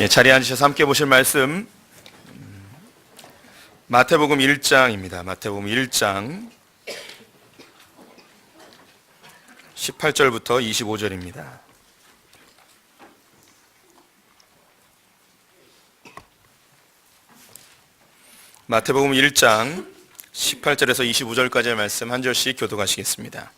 자리에 앉으셔서 함께 보실 말씀 마태복음 1장입니다. 마태복음 1장 18절부터 25절입니다. 마태복음 1장 18절에서 25절까지의 말씀 한 절씩 교독하시겠습니다.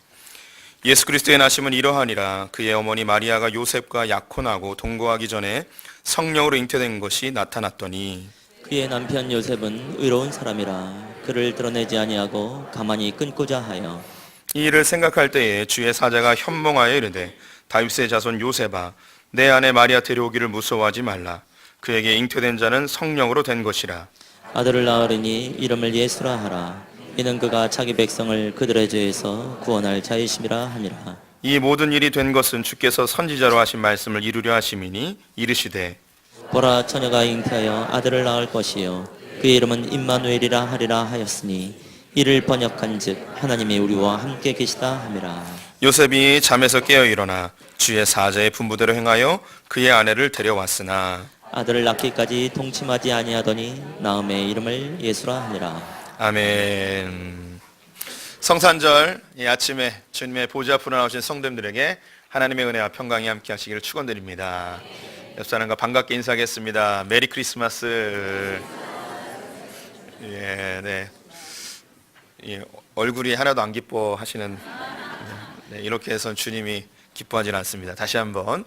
예수 그리스도의 나심은 이러하니라. 그의 어머니 마리아가 요셉과 약혼하고 동거하기 전에 성령으로 잉태된 것이 나타났더니 그의 남편 요셉은 의로운 사람이라 그를 드러내지 아니하고 가만히 끊고자 하여 이 일을 생각할 때에 주의 사자가 현몽하여 이르되 다윗의 자손 요셉아 내 아내 마리아 데려오기를 무서워하지 말라. 그에게 잉태된 자는 성령으로 된 것이라. 아들을 낳으리니 이름을 예수라 하라. 이는 그가 자기 백성을 그들의 죄에서 구원할 자이심이라 함이라. 이 모든 일이 된 것은 주께서 선지자로 하신 말씀을 이루려 하심이니 이르시되 보라, 처녀가 잉태하여 아들을 낳을 것이요 그의 이름은 임마누엘이라 하리라 하였으니 이를 번역한즉 하나님이 우리와 함께 계시다 함이라. 요셉이 잠에서 깨어 일어나 주의 사자의 분부대로 행하여 그의 아내를 데려왔으나 아들을 낳기까지 동침하지 아니하더니 낳음의 이름을 예수라 하니라. 아멘. 성산절 아침에 주님의 보좌 앞으로 나오신 성도님들에게 하나님의 은혜와 평강이 함께 하시기를 축원드립니다. 옆 사람과 반갑게 인사하겠습니다. 메리 크리스마스. 네. 얼굴이 하나도 안 기뻐하시는 이렇게 해서 주님이 기뻐하지는 않습니다. 다시 한번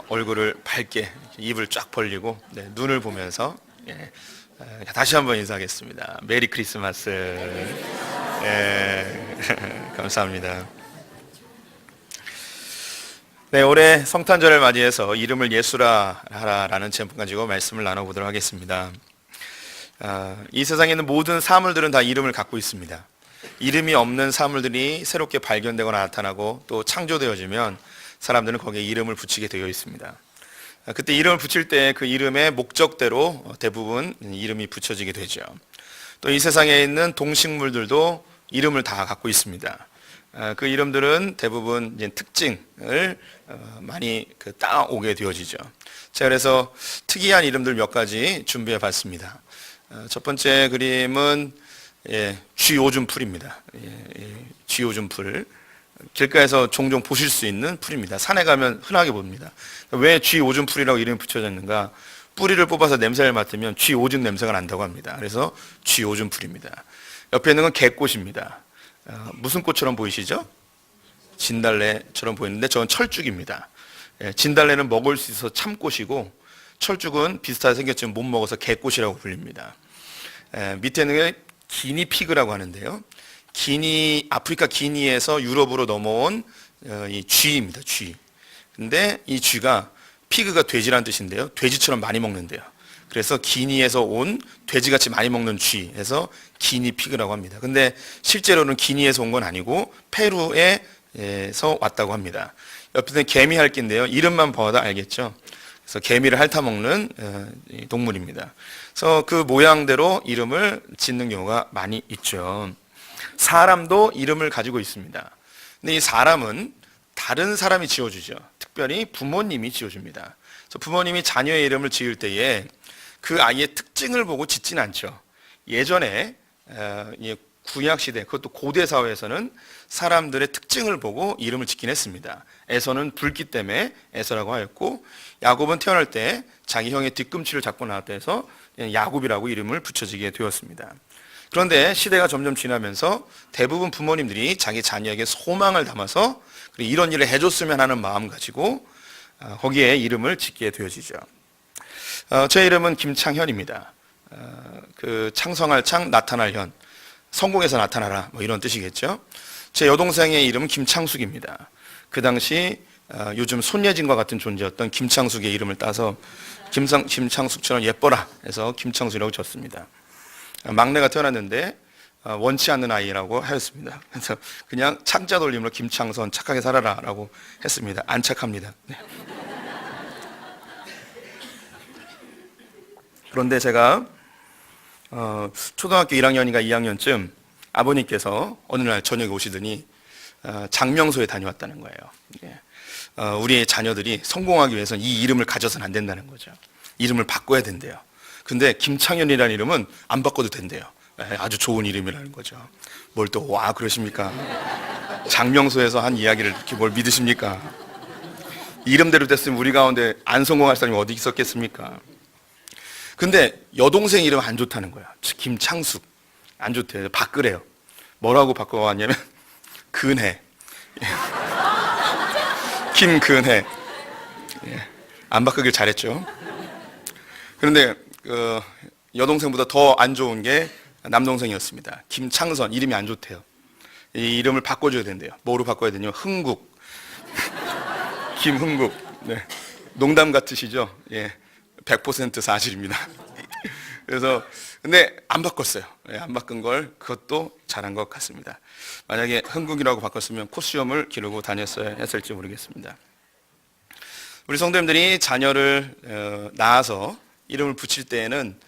얼굴을 밝게 입을 쫙 벌리고 눈을 보면서 다시 한번 인사하겠습니다. 메리 크리스마스. 감사합니다. 올해 성탄절을 맞이해서 이름을 예수라 하라라는 제목 가지고 말씀을 나눠보도록 하겠습니다. 이 세상에 있는 모든 사물들은 다 이름을 갖고 있습니다. 이름이 없는 사물들이 새롭게 발견되거나 나타나고 또 창조되어지면 사람들은 거기에 이름을 붙이게 되어 있습니다. 그때 이름을 붙일 때 그 이름의 목적대로 대부분 이름이 붙여지게 되죠. 또 이 세상에 있는 동식물들도 이름을 다 갖고 있습니다. 그 이름들은 대부분 이제 특징을 많이 따오게 되어지죠. 제가 그래서 특이한 이름들 몇 가지 준비해 봤습니다. 첫 번째 그림은 쥐오줌풀입니다. 쥐오줌풀. 길가에서 종종 보실 수 있는 풀입니다. 산에 가면 흔하게 봅니다. 왜 쥐오줌풀이라고 이름이 붙여졌는가? 뿌리를 뽑아서 냄새를 맡으면 쥐오줌 냄새가 난다고 합니다. 그래서 쥐오줌풀입니다. 옆에 있는 건 개꽃입니다. 무슨 꽃처럼 보이시죠? 진달래처럼 보이는데 저건 철쭉입니다. 진달래는 먹을 수 있어서 참꽃이고 철쭉은 비슷하게 생겼지만 못 먹어서 개꽃이라고 불립니다. 밑에 있는 게 기니피그라고 하는데요. 아프리카 기니에서 유럽으로 넘어온 이 쥐입니다. 쥐. 근데 이 쥐가 피그가 돼지란 뜻인데요. 돼지처럼 많이 먹는데요. 그래서 기니에서 온 돼지같이 많이 먹는 쥐에서 기니피그라고 합니다. 근데 실제로는 기니에서 온 건 아니고 페루에서 왔다고 합니다. 옆에는 개미 핥기인데요. 이름만 봐도 알겠죠. 그래서 개미를 핥아먹는 동물입니다. 그래서 그 모양대로 이름을 짓는 경우가 많이 있죠. 사람도 이름을 가지고 있습니다. 근데 이 사람은 다른 사람이 지어주죠. 특별히 부모님이 지어줍니다. 그래서 부모님이 자녀의 이름을 지을 때에 그 아이의 특징을 보고 짓지는 않죠. 예전에 구약시대, 그것도 고대 사회에서는 사람들의 특징을 보고 이름을 짓긴 했습니다. 에서는 붉기 때문에 에서라고 하였고, 야곱은 태어날 때 자기 형의 뒤꿈치를 잡고 나왔다 해서 야곱이라고 이름을 붙여지게 되었습니다. 그런데 시대가 점점 지나면서 대부분 부모님들이 자기 자녀에게 소망을 담아서 이런 일을 해줬으면 하는 마음 가지고 거기에 이름을 짓게 되어지죠. 제 이름은 김창현입니다. 그 창성할 창, 나타날 현, 성공해서 나타나라 이런 뜻이겠죠. 제 여동생의 이름은 김창숙입니다. 그 당시 요즘 손예진과 같은 존재였던 김창숙의 이름을 따서 김창숙처럼 예뻐라 해서 김창숙이라고 졌습니다. 막내가 태어났는데 원치 않는 아이라고 하였습니다. 그래서 그냥 창자 돌림으로 김창선 착하게 살아라 라고 했습니다. 안 착합니다. 네. 그런데 제가 초등학교 1학년인가 2학년쯤 아버님께서 어느 날 저녁에 오시더니 장명소에 다녀왔다는 거예요. 예. 우리의 자녀들이 성공하기 위해서는 이 이름을 가져서는 안 된다는 거죠. 이름을 바꿔야 된대요. 근데 김창현이라는 이름은 안 바꿔도 된대요. 예, 아주 좋은 이름이라는 거죠. 뭘 또 와 그러십니까? 장명소에서 한 이야기를 이렇게 뭘 믿으십니까? 이름대로 됐으면 우리 가운데 안 성공할 사람이 어디 있었겠습니까? 근데 여동생 이름 안 좋다는 거야. 김창숙 안 좋대요. 바꾸래요. 뭐라고 바꿔왔냐면 근혜. 김근혜. 안 바꾸길 잘했죠. 그런데 여동생보다 더 안 좋은 게 남동생이었습니다. 김창선 이름이 안 좋대요. 이 이름을 바꿔줘야 된대요. 뭐로 바꿔야 되냐면 흥국. 김흥국. 네. 농담 같으시죠? 예. 100% 사실입니다. 그래서 근데 안 바꿨어요. 예, 안 바꾼 걸 그것도 잘한 것 같습니다. 만약에 흥국이라고 바꿨으면 코시험을 기르고 다녔어야 했을지 모르겠습니다. 우리 성도님들이 자녀를 낳아서 이름을 붙일 때에는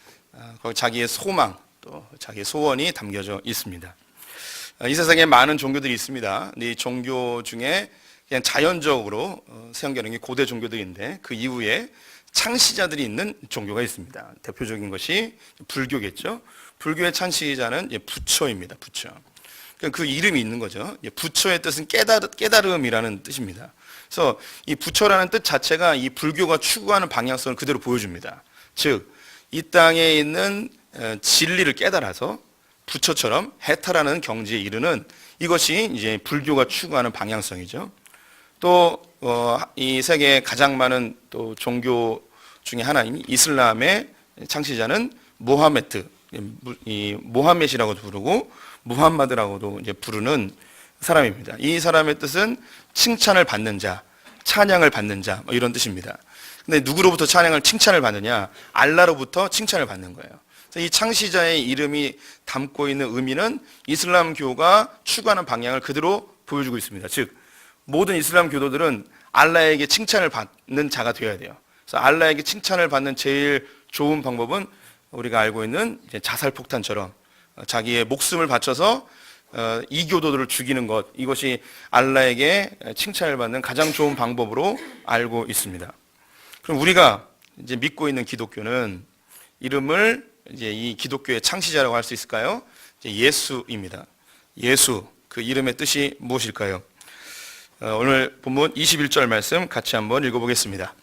거기 자기의 소망 또 자기의 소원이 담겨져 있습니다. 이 세상에 많은 종교들이 있습니다. 이 종교 중에 그냥 자연적으로 세워지는 게 고대 종교들인데 그 이후에 창시자들이 있는 종교가 있습니다. 대표적인 것이 불교겠죠. 불교의 창시자는 부처입니다. 부처. 그 이름이 있는 거죠. 부처의 뜻은 깨달음이라는 뜻입니다. 그래서 이 부처라는 뜻 자체가 이 불교가 추구하는 방향성을 그대로 보여줍니다. 즉, 이 땅에 있는 진리를 깨달아서 부처처럼 해탈하는 경지에 이르는 이것이 이제 불교가 추구하는 방향성이죠. 또 이 세계에 가장 많은 또 종교 중에 하나인 이슬람의 창시자는 모하메드, 이 모하메시라고도 부르고 무함마드라고도 이제 부르는 사람입니다. 이 사람의 뜻은 칭찬을 받는 자, 찬양을 받는 자, 뭐 이런 뜻입니다. 근데 누구로부터 칭찬을 받느냐? 알라로부터 칭찬을 받는 거예요. 그래서 이 창시자의 이름이 담고 있는 의미는 이슬람교가 추구하는 방향을 그대로 보여주고 있습니다. 즉, 모든 이슬람 교도들은 알라에게 칭찬을 받는 자가 되어야 돼요. 그래서 알라에게 칭찬을 받는 제일 좋은 방법은 우리가 알고 있는 이제 자살폭탄처럼 자기의 목숨을 바쳐서 이 교도들을 죽이는 것, 이것이 알라에게 칭찬을 받는 가장 좋은 방법으로 알고 있습니다. 그럼 우리가 이제 믿고 있는 기독교는 이름을 이제 이 기독교의 창시자라고 할 수 있을까요? 이제 예수입니다. 예수, 그 이름의 뜻이 무엇일까요? 오늘 본문 21절 말씀 같이 한번 읽어보겠습니다.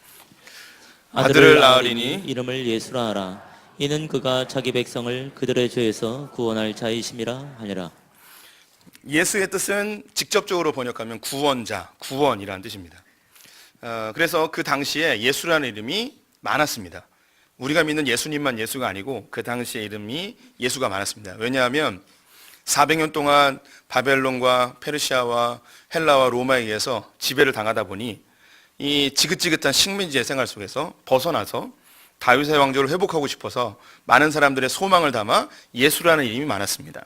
아들을 낳으리니 이름을 예수라 하라. 이는 그가 자기 백성을 그들의 죄에서 구원할 자이심이라 하니라. 예수의 뜻은 직접적으로 번역하면 구원자, 구원이라는 뜻입니다. 그래서 그 당시에 예수라는 이름이 많았습니다. 우리가 믿는 예수님만 예수가 아니고 그 당시의 이름이 예수가 많았습니다. 왜냐하면 400년 동안 바벨론과 페르시아와 헬라와 로마에 의해서 지배를 당하다 보니 이 지긋지긋한 식민지의 생활 속에서 벗어나서 다윗의 왕조를 회복하고 싶어서 많은 사람들의 소망을 담아 예수라는 이름이 많았습니다.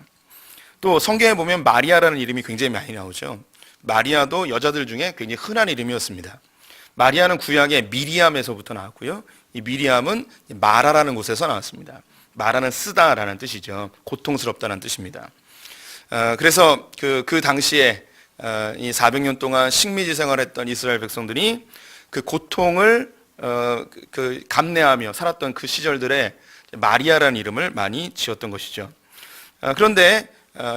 또 성경에 보면 마리아라는 이름이 굉장히 많이 나오죠. 마리아도 여자들 중에 굉장히 흔한 이름이었습니다. 마리아는 구약의 미리암에서부터 나왔고요. 이 미리암은 마라라는 곳에서 나왔습니다. 마라는 쓰다라는 뜻이죠. 고통스럽다는 뜻입니다. 그래서 그 당시에 이 400년 동안 식민지 생활했던 이스라엘 백성들이 그 고통을 감내하며 살았던 그 시절들에 마리아라는 이름을 많이 지었던 것이죠. 그런데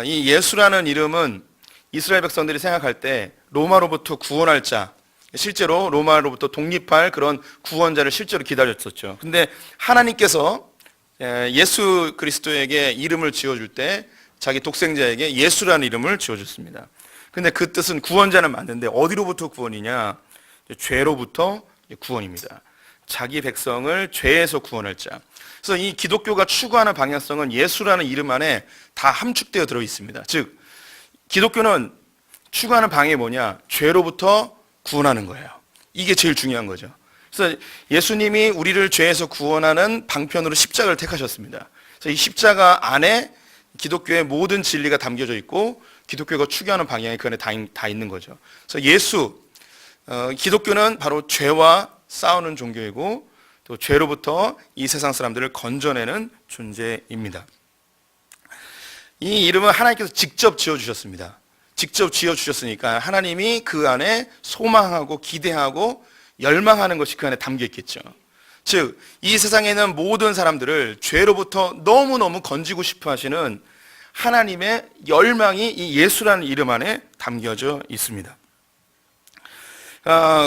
이 예수라는 이름은 이스라엘 백성들이 생각할 때 로마로부터 구원할 자, 실제로 로마로부터 독립할 그런 구원자를 실제로 기다렸었죠. 근데 하나님께서 예수 그리스도에게 이름을 지어줄 때 자기 독생자에게 예수라는 이름을 지어줬습니다. 근데 그 뜻은 구원자는 맞는데 어디로부터 구원이냐? 죄로부터 구원입니다. 자기 백성을 죄에서 구원할 자. 그래서 이 기독교가 추구하는 방향성은 예수라는 이름 안에 다 함축되어 들어 있습니다. 즉, 기독교는 추구하는 방향이 뭐냐? 죄로부터 구원하는 거예요. 이게 제일 중요한 거죠. 그래서 예수님이 우리를 죄에서 구원하는 방편으로 십자가를 택하셨습니다. 그래서 이 십자가 안에 기독교의 모든 진리가 담겨져 있고 기독교가 추구하는 방향이 그 안에 다 있는 거죠. 그래서 기독교는 바로 죄와 싸우는 종교이고 또 죄로부터 이 세상 사람들을 건져내는 존재입니다. 이 이름은 하나님께서 직접 지어주셨습니다. 직접 지어주셨으니까 하나님이 그 안에 소망하고 기대하고 열망하는 것이 그 안에 담겨 있겠죠. 즉, 이 세상에 있는 모든 사람들을 죄로부터 너무너무 건지고 싶어 하시는 하나님의 열망이 이 예수라는 이름 안에 담겨져 있습니다.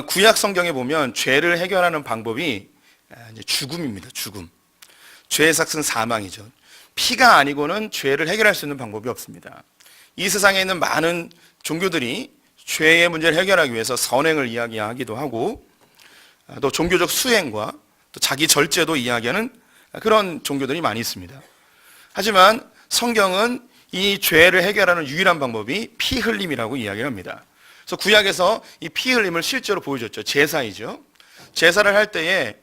구약 성경에 보면 죄를 해결하는 방법이 죽음입니다. 죽음. 죄의 삭은 사망이죠. 피가 아니고는 죄를 해결할 수 있는 방법이 없습니다. 이 세상에 있는 많은 종교들이 죄의 문제를 해결하기 위해서 선행을 이야기하기도 하고 또 종교적 수행과 또 자기 절제도 이야기하는 그런 종교들이 많이 있습니다. 하지만 성경은 이 죄를 해결하는 유일한 방법이 피 흘림이라고 이야기를 합니다. 그래서 구약에서 이 피 흘림을 실제로 보여줬죠. 제사이죠. 제사를 할 때에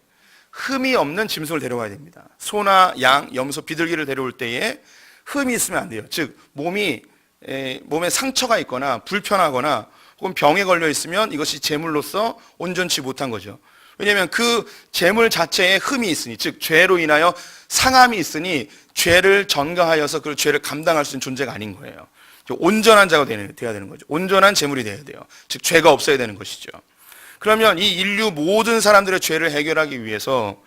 흠이 없는 짐승을 데려와야 됩니다. 소나 양, 염소, 비둘기를 데려올 때에 흠이 있으면 안 돼요. 즉 몸에 상처가 있거나 불편하거나 혹은 병에 걸려 있으면 이것이 제물로서 온전치 못한 거죠. 왜냐하면 그 제물 자체에 흠이 있으니, 즉 죄로 인하여 상함이 있으니 죄를 전가하여서 그 죄를 감당할 수 있는 존재가 아닌 거예요. 온전한 자가 돼야 되는 거죠. 온전한 제물이 돼야 돼요. 즉 죄가 없어야 되는 것이죠. 그러면 이 인류 모든 사람들의 죄를 해결하기 위해서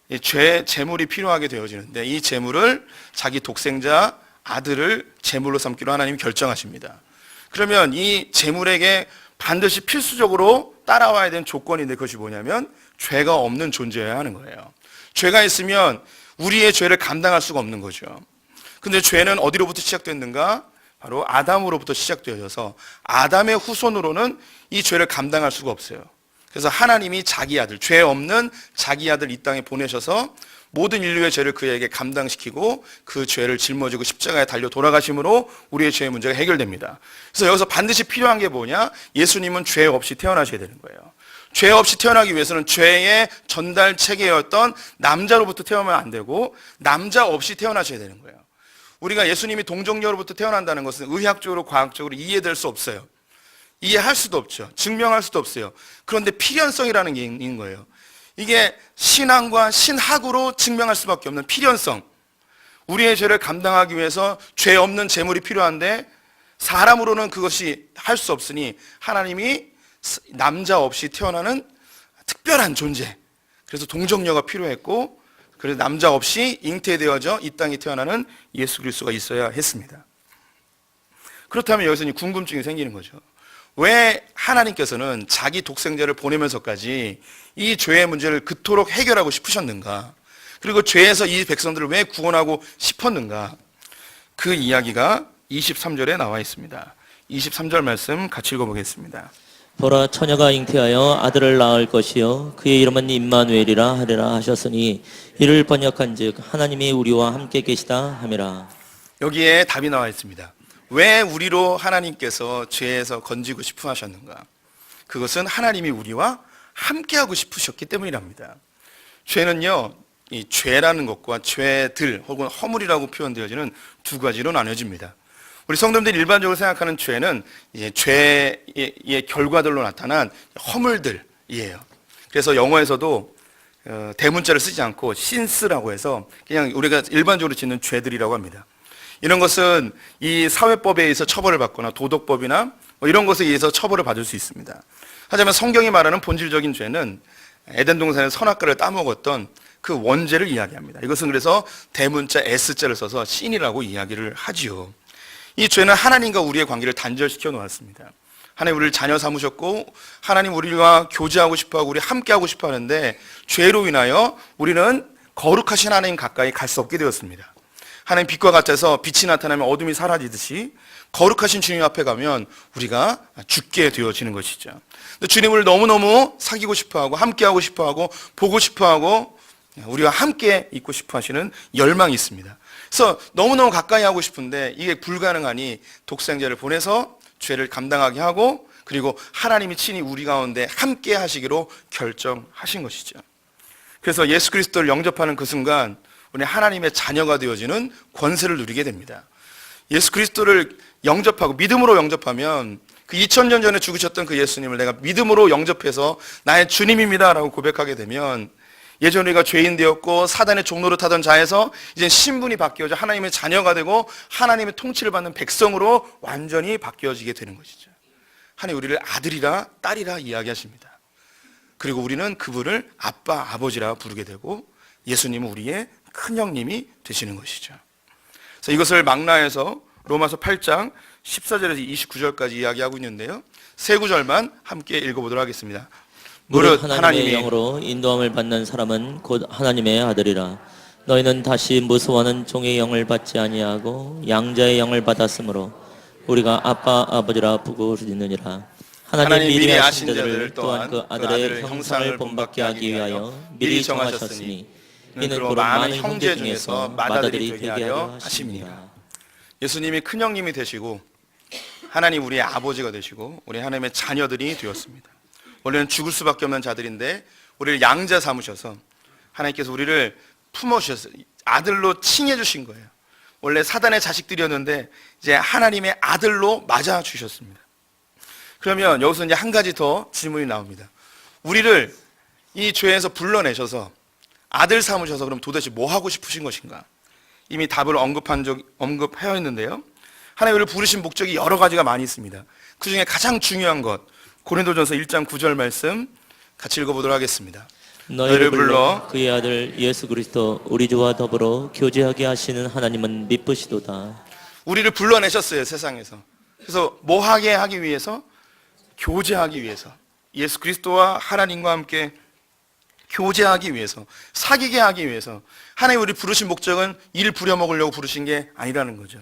이 제물이 필요하게 되어지는데, 이 제물을 자기 독생자 아들을 제물로 삼기로 하나님이 결정하십니다. 그러면 이 제물에게 반드시 필수적으로 따라와야 되는 조건인데, 그것이 뭐냐면 죄가 없는 존재여야 하는 거예요. 죄가 있으면 우리의 죄를 감당할 수가 없는 거죠. 근데 죄는 어디로부터 시작됐는가? 바로 아담으로부터 시작되어져서 아담의 후손으로는 이 죄를 감당할 수가 없어요. 그래서 하나님이 자기 아들, 죄 없는 자기 아들 이 땅에 보내셔서 모든 인류의 죄를 그에게 감당시키고 그 죄를 짊어지고 십자가에 달려 돌아가심으로 우리의 죄의 문제가 해결됩니다. 그래서 여기서 반드시 필요한 게 뭐냐? 예수님은 죄 없이 태어나셔야 되는 거예요. 죄 없이 태어나기 위해서는 죄의 전달 체계였던 남자로부터 태어나면 안 되고 남자 없이 태어나셔야 되는 거예요. 우리가 예수님이 동정녀로부터 태어난다는 것은 의학적으로 과학적으로 이해될 수 없어요. 이해할 수도 없죠. 증명할 수도 없어요. 그런데 필연성이라는 게 있는 거예요. 이게 신앙과 신학으로 증명할 수밖에 없는 필연성. 우리의 죄를 감당하기 위해서 죄 없는 제물이 필요한데 사람으로는 그것이 할 수 없으니 하나님이 남자 없이 태어나는 특별한 존재. 그래서 동정녀가 필요했고, 그래서 남자 없이 잉태되어져 이 땅에 태어나는 예수 그리스도가 있어야 했습니다. 그렇다면 여기서 궁금증이 생기는 거죠. 왜 하나님께서는 자기 독생자를 보내면서까지 이 죄의 문제를 그토록 해결하고 싶으셨는가? 그리고 죄에서 이 백성들을 왜 구원하고 싶었는가? 그 이야기가 23절에 나와 있습니다. 23절 말씀 같이 읽어보겠습니다. 보라, 처녀가 잉태하여 아들을 낳을 것이요 그의 이름은 임마누엘이라 하리라 하셨으니 이를 번역한즉 하나님이 우리와 함께 계시다 함이라. 여기에 답이 나와 있습니다. 왜 우리로 하나님께서 죄에서 건지고 싶어 하셨는가? 그것은 하나님이 우리와 함께하고 싶으셨기 때문이랍니다. 죄는요, 이 죄라는 것과 죄들 혹은 허물이라고 표현되어지는 두 가지로 나눠집니다. 우리 성도님들이 일반적으로 생각하는 죄는 이제 죄의 결과들로 나타난 허물들이에요. 그래서 영어에서도 대문자를 쓰지 않고 신스라고 해서 그냥 우리가 일반적으로 짓는 죄들이라고 합니다. 이런 것은 이 사회법에 의해서 처벌을 받거나 도덕법이나 이런 것에 의해서 처벌을 받을 수 있습니다. 하지만 성경이 말하는 본질적인 죄는 에덴 동산의 선악과를 따먹었던 그 원죄를 이야기합니다. 이것은 그래서 대문자 S자를 써서 신이라고 이야기를 하지요. 이 죄는 하나님과 우리의 관계를 단절시켜 놓았습니다. 하나님 우리를 자녀 삼으셨고 하나님 우리와 교제하고 싶어하고 우리 함께하고 싶어 하는데 죄로 인하여 우리는 거룩하신 하나님 가까이 갈 수 없게 되었습니다. 하나님 빛과 같아서 빛이 나타나면 어둠이 사라지듯이 거룩하신 주님 앞에 가면 우리가 죽게 되어지는 것이죠. 근데 주님을 너무너무 사귀고 싶어하고 함께하고 싶어하고 보고 싶어하고 우리와 함께 있고 싶어 하시는 열망이 있습니다. 그래서 너무너무 가까이 하고 싶은데 이게 불가능하니 독생자를 보내서 죄를 감당하게 하고 그리고 하나님이 친히 우리 가운데 함께 하시기로 결정하신 것이죠. 그래서 예수 그리스도를 영접하는 그 순간 우리 하나님의 자녀가 되어지는 권세를 누리게 됩니다. 예수 그리스도를 영접하고 믿음으로 영접하면 그 2000년 전에 죽으셨던 그 예수님을 내가 믿음으로 영접해서 나의 주님입니다 라고 고백하게 되면 예전 우리가 죄인 되었고 사단의 종로를 타던 자에서 이제 신분이 바뀌어져 하나님의 자녀가 되고 하나님의 통치를 받는 백성으로 완전히 바뀌어지게 되는 것이죠. 하나님 우리를 아들이라 딸이라 이야기하십니다. 그리고 우리는 그분을 아빠, 아버지라 부르게 되고 예수님은 우리의 큰형님이 되시는 것이죠. 그래서 이것을 막나에서 로마서 8장 14절에서 29절까지 이야기하고 있는데요. 세 구절만 함께 읽어보도록 하겠습니다. 무릇 하나님의 영으로 인도함을 받는 사람은 곧 하나님의 아들이라. 너희는 다시 무수하는 종의 영을 받지 아니하고 양자의 영을 받았으므로 우리가 아빠 아버지라 부르짖느니라. 하나님 미리 아신 자들 또한 그 아들의 형상을 본받게 하기 위하여 미리 정하셨으니 이는 그 많은 형제 중에서 맏아들이 되게 하려 하심이니라. 예수님이 큰형님이 되시고 하나님 우리의 아버지가 되시고 우리 하나님의 자녀들이 되었습니다. 원래는 죽을 수밖에 없는 자들인데 우리를 양자 삼으셔서 하나님께서 우리를 품어주셨어요. 아들로 칭해 주신 거예요. 원래 사단의 자식들이었는데 이제 하나님의 아들로 맞아 주셨습니다. 그러면 여기서 이제 한 가지 더 질문이 나옵니다. 우리를 이 죄에서 불러내셔서 아들 삼으셔서 그럼 도대체 뭐 하고 싶으신 것인가? 이미 답을 언급하여 있는데요. 하나님 우리를 부르신 목적이 여러 가지가 많이 있습니다. 그 중에 가장 중요한 것 고린도전서 1장 9절 말씀 같이 읽어보도록 하겠습니다. 너희를 불러 그의 아들 예수 그리스도 우리 주와 더불어 교제하게 하시는 하나님은 미쁘시도다. 우리를 불러내셨어요, 세상에서. 그래서 뭐 하게 하기 위해서? 교제하기 위해서. 예수 그리스도와 하나님과 함께 교제하기 위해서, 사귀게 하기 위해서. 하나님 우리 부르신 목적은 일 부려먹으려고 부르신 게 아니라는 거죠.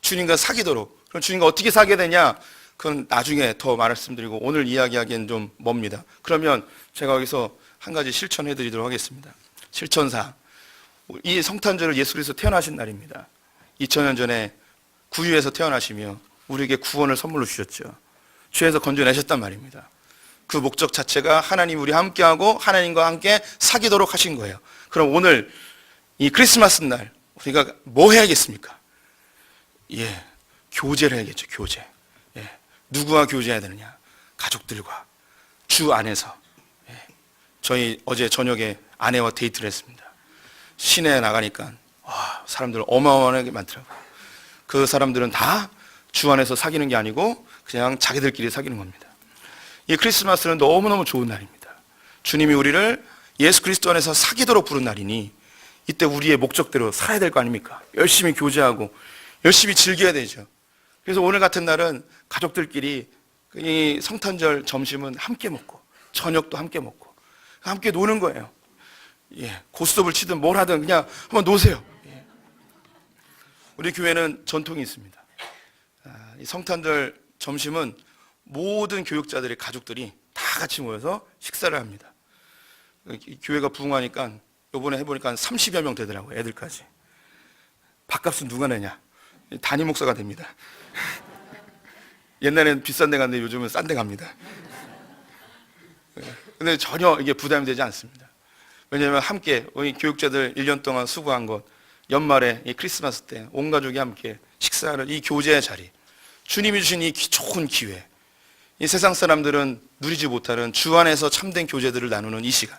주님과 사귀도록. 그럼 주님과 어떻게 사귀게 되냐? 그건 나중에 더 말씀드리고 오늘 이야기하기엔 좀 멉니다. 그러면 제가 여기서 한 가지 실천해 드리도록 하겠습니다. 실천사. 이 성탄절을 예수 그리스도 태어나신 날입니다. 2000년 전에 구유에서 태어나시며 우리에게 구원을 선물로 주셨죠. 죄에서 건져내셨단 말입니다. 그 목적 자체가 하나님 우리 함께하고 하나님과 함께 사귀도록 하신 거예요. 그럼 오늘 이 크리스마스 날 우리가 뭐 해야겠습니까? 교제를 해야겠죠. 교제. 누구와 교제해야 되느냐? 가족들과 주 안에서. 저희 어제 저녁에 아내와 데이트를 했습니다. 시내에 나가니까 사람들 어마어마하게 많더라고요. 그 사람들은 다 주 안에서 사귀는 게 아니고 그냥 자기들끼리 사귀는 겁니다. 이 크리스마스는 너무너무 좋은 날입니다. 주님이 우리를 예수 그리스도 안에서 사귀도록 부른 날이니 이때 우리의 목적대로 살아야 될 거 아닙니까? 열심히 교제하고 열심히 즐겨야 되죠. 그래서 오늘 같은 날은 가족들끼리 이 성탄절 점심은 함께 먹고 저녁도 함께 먹고 함께 노는 거예요. 고스톱을 치든 뭘 하든 그냥 한번 노세요. 우리 교회는 전통이 있습니다. 이 성탄절 점심은 모든 교육자들의 가족들이 다 같이 모여서 식사를 합니다. 교회가 부흥하니까 이번에 해보니까 한 30여 명 되더라고요. 애들까지. 밥값은 누가 내냐? 담임 목사가 됩니다. 옛날에는 비싼 데 갔는데 요즘은 싼 데 갑니다. 근데 전혀 이게 부담이 되지 않습니다. 왜냐하면 함께 우리 교육자들 1년 동안 수고한 것, 연말에 이 크리스마스 때 온 가족이 함께 식사하는 이 교제의 자리, 주님이 주신 이 좋은 기회, 이 세상 사람들은 누리지 못하는 주 안에서 참된 교제들을 나누는 이 시간.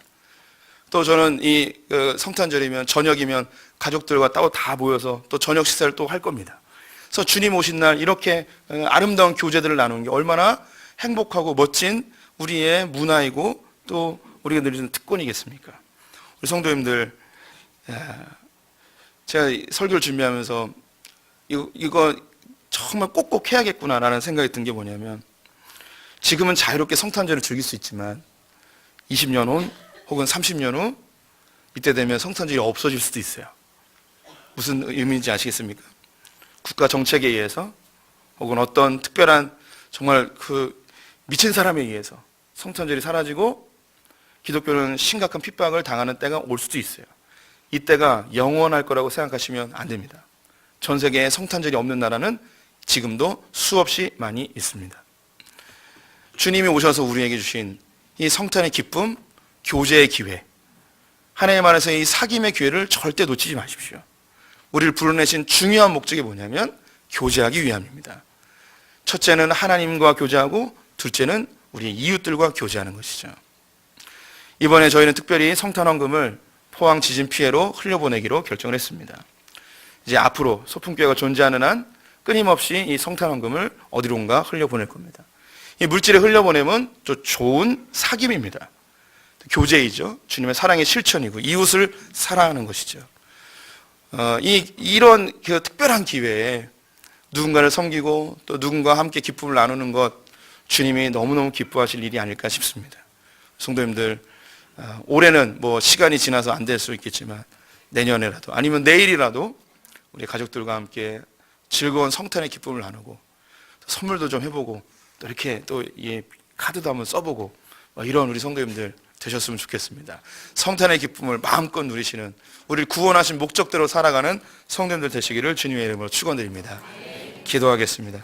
또 저는 이 성탄절이면 저녁이면 가족들과 따로 다 모여서 또 저녁 식사를 또 할 겁니다. 그래서 주님 오신 날 이렇게 아름다운 교제들을 나누는 게 얼마나 행복하고 멋진 우리의 문화이고 또 우리가 누리는 특권이겠습니까? 우리 성도님들, 제가 설교를 준비하면서 이거 정말 꼭꼭 해야겠구나라는 생각이 든 게 뭐냐면 지금은 자유롭게 성탄절을 즐길 수 있지만 20년 후 혹은 30년 후 이때 되면 성탄절이 없어질 수도 있어요. 무슨 의미인지 아시겠습니까? 국가 정책에 의해서 혹은 어떤 특별한 정말 그 미친 사람에 의해서 성탄절이 사라지고 기독교는 심각한 핍박을 당하는 때가 올 수도 있어요. 이때가 영원할 거라고 생각하시면 안 됩니다. 전 세계에 성탄절이 없는 나라는 지금도 수없이 많이 있습니다. 주님이 오셔서 우리에게 주신 이 성탄의 기쁨, 교제의 기회, 하나님 안에서 이 사귐의 기회를 절대 놓치지 마십시오. 우리를 불러내신 중요한 목적이 뭐냐면 교제하기 위함입니다. 첫째는 하나님과 교제하고 둘째는 우리 이웃들과 교제하는 것이죠. 이번에 저희는 특별히 성탄원금을 포항 지진 피해로 흘려보내기로 결정을 했습니다. 이제 앞으로 소풍교회가 존재하는 한 끊임없이 이 성탄원금을 어디론가 흘려보낼 겁니다. 이 물질을 흘려보내면 또 좋은 사귐입니다. 교제이죠. 주님의 사랑의 실천이고 이웃을 사랑하는 것이죠. 이런 그 특별한 기회에 누군가를 섬기고 또 누군가와 함께 기쁨을 나누는 것, 주님이 너무너무 기뻐하실 일이 아닐까 싶습니다. 성도님들, 올해는 뭐 시간이 지나서 안 될 수 있겠지만 내년에라도 아니면 내일이라도 우리 가족들과 함께 즐거운 성탄의 기쁨을 나누고 선물도 좀 해보고 또 이렇게 또 이 카드도 한번 써보고 이런 우리 성도님들 되셨으면 좋겠습니다. 성탄의 기쁨을 마음껏 누리시는, 우리를 구원하신 목적대로 살아가는 성도님들 되시기를 주님의 이름으로 축원드립니다. 기도하겠습니다.